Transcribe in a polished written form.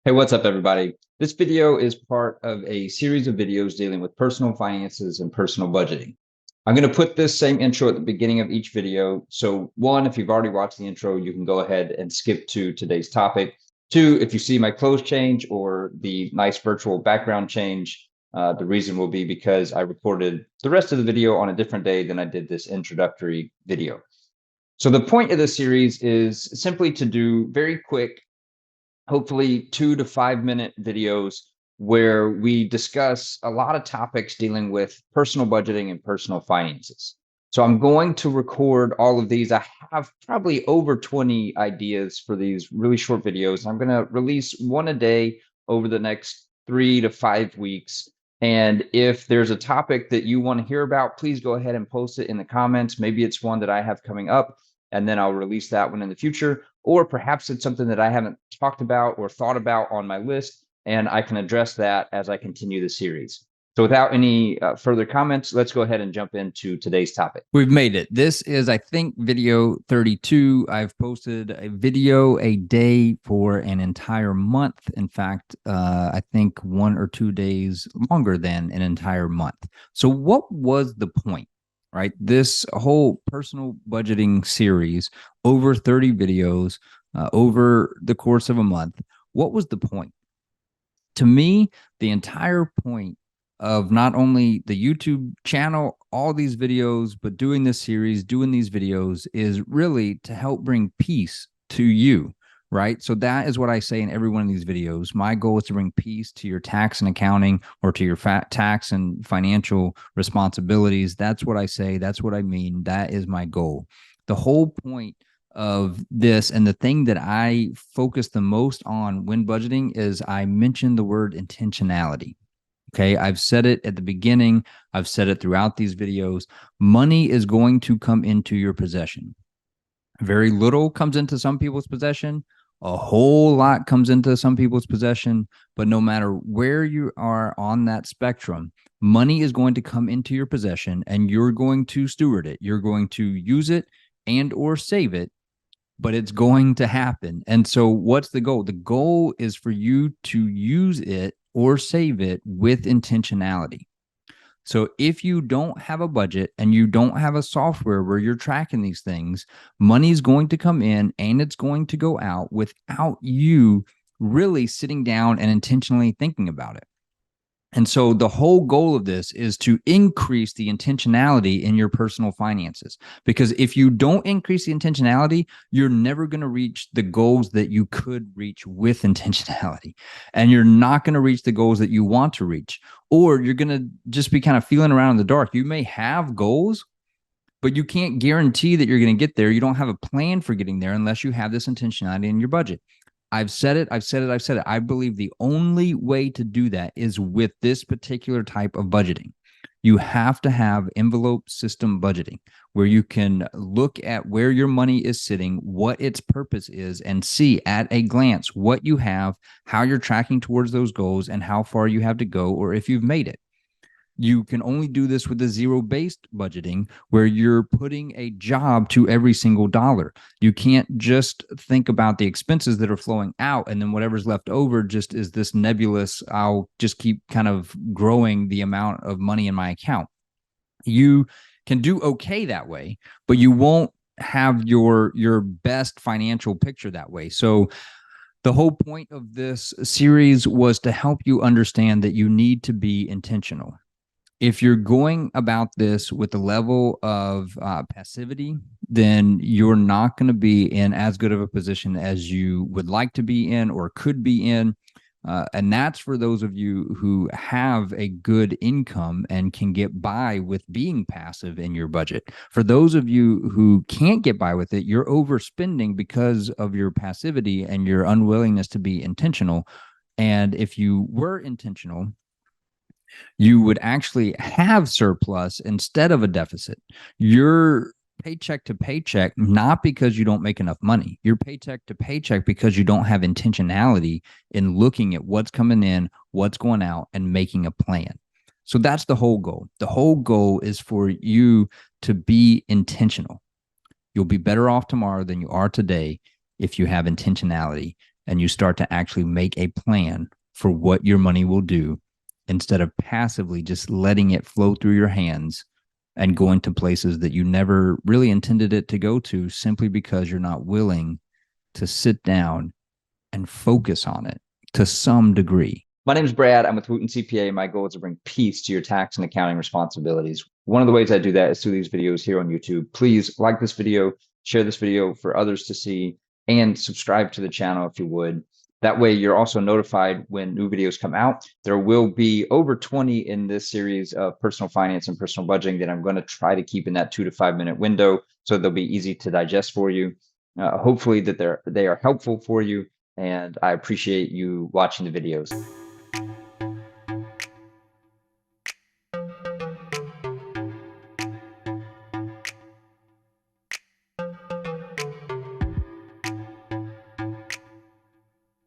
Hey, what's up, everybody? This video is part of a series of videos dealing with personal finances and personal budgeting. I'm going to put this same intro at the beginning of each video. So one, if you've already watched the intro, you can go ahead and skip to today's topic. Two, if you see my clothes change or the nice virtual background change, the reason will be because I recorded the rest of the video on a different day than I did this introductory video. So the point of this series is simply to do very quick, hopefully 2 to 5 minute videos where we discuss a lot of topics dealing with personal budgeting and personal finances. So I'm going to record all of these. I have probably over 20 ideas for these really short videos. I'm going to release one a day over the next 3 to 5 weeks. And if there's a topic that you want to hear about, please go ahead and post it in the comments. Maybe it's one that I have coming up, and then I'll release that one in the future. Or perhaps it's something that I haven't talked about or thought about on my list, and I can address that as I continue the series. So without any further comments, let's go ahead and jump into today's topic. We've made it. This is, I think, video 32. I've posted a video a day for an entire month. In fact, I think 1 or 2 days longer than an entire month. So what was the point, right? This whole personal budgeting series, over 30 videos, over the course of a month, what was the point? To me, the entire point of not only the YouTube channel, all these videos, but doing this series, doing these videos is really to help bring peace to you, right? So that is what I say in every one of these videos. My goal is to bring peace to your tax and accounting, or to your tax and financial responsibilities. That's what I say. That's what I mean. That is my goal. The whole point of this, and the thing that I focus the most on when budgeting, is I mention the word intentionality. Okay, I've said it at the beginning. I've said it throughout these videos. Money is going to come into your possession. Very little comes into some people's possession. A whole lot comes into some people's possession. But no matter where you are on that spectrum, money is going to come into your possession, and you're going to steward it. You're going to use it and or save it, but it's going to happen. And so what's the goal? The goal is for you to use it or save it with intentionality. So if you don't have a budget and you don't have a software where you're tracking these things, money's going to come in and it's going to go out without you really sitting down and intentionally thinking about it. And so the whole goal of this is to increase the intentionality in your personal finances. Because if you don't increase the intentionality, you're never going to reach the goals that you could reach with intentionality. And you're not going to reach the goals that you want to reach. Or you're going to just be kind of feeling around in the dark. You may have goals, but you can't guarantee that you're going to get there. You don't have a plan for getting there unless you have this intentionality in your budget. I've said it. I believe the only way to do that is with this particular type of budgeting. You have to have envelope system budgeting, where you can look at where your money is sitting, what its purpose is, and see at a glance what you have, how you're tracking towards those goals, and how far you have to go, or if you've made it. You can only do this with a zero-based budgeting, where you're putting a job to every single dollar. You can't just think about the expenses that are flowing out, and then whatever's left over just is this nebulous, I'll just keep kind of growing the amount of money in my account. You can do okay that way, but you won't have your best financial picture that way. So the whole point of this series was to help you understand that you need to be intentional. If you're going about this with a level of passivity, then you're not going to be in as good of a position as you would like to be in or could be in. And that's for those of you who have a good income and can get by with being passive in your budget. For those of you who can't get by with it, you're overspending because of your passivity and your unwillingness to be intentional. And if you were intentional, you would actually have surplus instead of a deficit. You're paycheck to paycheck, not because you don't make enough money. You're paycheck to paycheck because you don't have intentionality in looking at what's coming in, what's going out, and making a plan. So that's the whole goal. The whole goal is for you to be intentional. You'll be better off tomorrow than you are today if you have intentionality. and you start to actually make a plan for what your money will do instead of passively just letting it flow through your hands and going to places that you never really intended it to go to simply because you're not willing to sit down and focus on it to some degree. My name is Brad. I'm with Wooten CPA. My goal is to bring peace to your tax and accounting responsibilities. One of the ways I do that is through these videos here on YouTube. Please like this video, share this video for others to see, and subscribe to the channel if you would. That way you're also notified when new videos come out. There will be over 20 in this series of personal finance and personal budgeting that I'm going to try to keep in that 2 to 5 minute window, so they'll be easy to digest for you. Hopefully that they are helpful for you, and I appreciate you watching the videos.